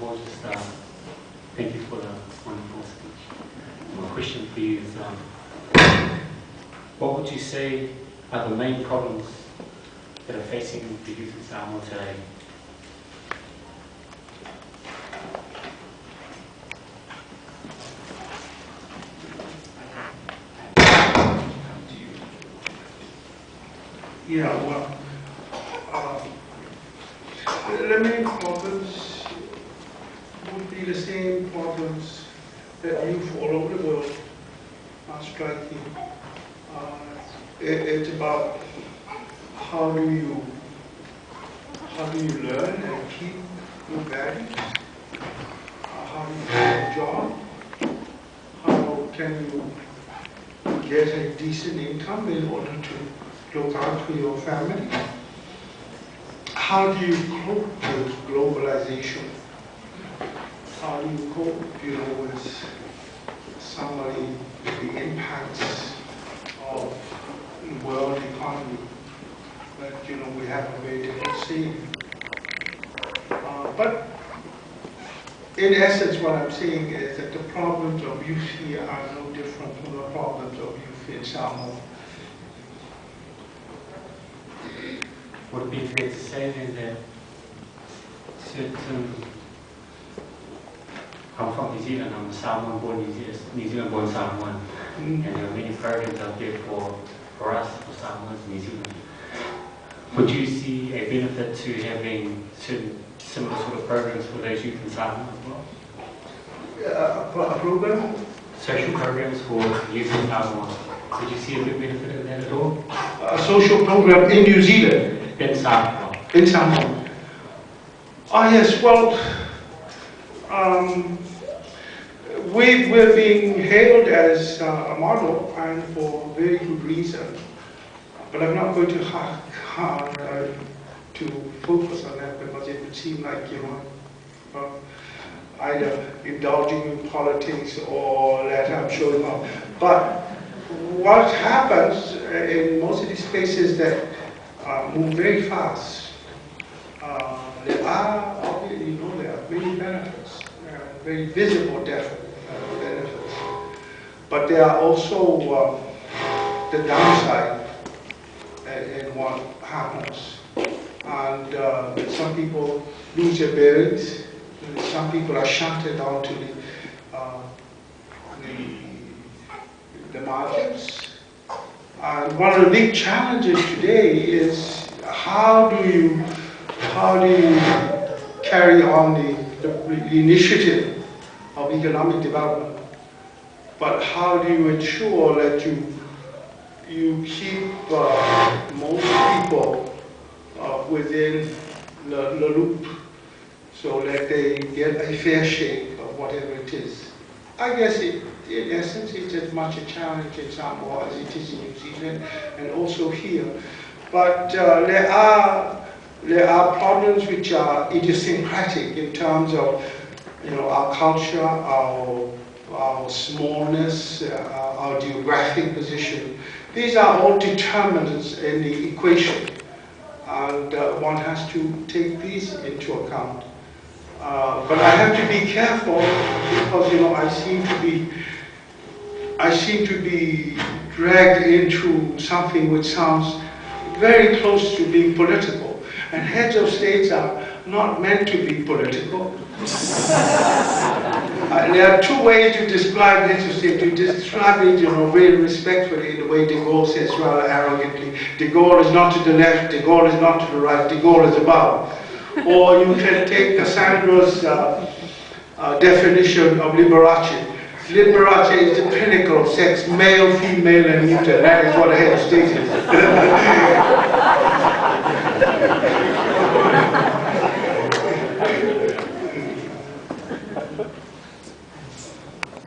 all, just thank you for the wonderful speech. My question for you is, what would you say are the main problems that are facing the youth in Samoa today? Yeah, well, the main problems would be the same problems that youth all over the world are striking. It's about how do you learn and keep your values? How do you get a job? How can you get a decent income in order to look out for your family? How do you cope with globalization? How do you cope, with some of the impacts of the world economy that, we have a very different scene. But in essence, what I'm saying is that the problems of youth here are no different from the problems of youth in Samoa. Would it be fair to say then that certain, I'm from New Zealand, I'm a Samoan born New Zealand born Samoan, and there are many programs out there for us, for Samoans in New Zealand. Would you see a benefit to having certain similar sort of programs for those youth in Samoa as well? A program? Social programs for youth in Samoa. Would you see a big benefit in that at all? A social program in New Zealand? In Samoa. In Samoa. Yes, well, we're being hailed as a model, and for very good reason. But I'm not going to to focus on that because it would seem like, either indulging in politics or that I'm showing off. But what happens in most of these places that move very fast, there are many benefits, very visible benefits. But there are also the downside in what happens. And some people lose their bearings. Some people are shunted down to the margins. And one of the big challenges today is how do you carry on the initiative of economic development, but how do you ensure that you keep most people within the loop so that they get a fair shake of whatever it is? I guess in essence it's as much a challenge in Samoa as it is in New Zealand and also here. But there are problems which are idiosyncratic in terms of our culture, our smallness, our geographic position. These are all determinants in the equation, and one has to take these into account. But I have to be careful because I seem to be dragged into something which sounds very close to being political. And heads of states are not meant to be political. There are two ways to describe heads of state. You describe it, very respectfully, the way de Gaulle says rather arrogantly, de Gaulle is not to the left, de Gaulle is not to the right, de Gaulle is above. Or you can take Cassandra's definition of Liberace. Liberace is the pinnacle of sex, male, female, and mutant. That is what a head of state is.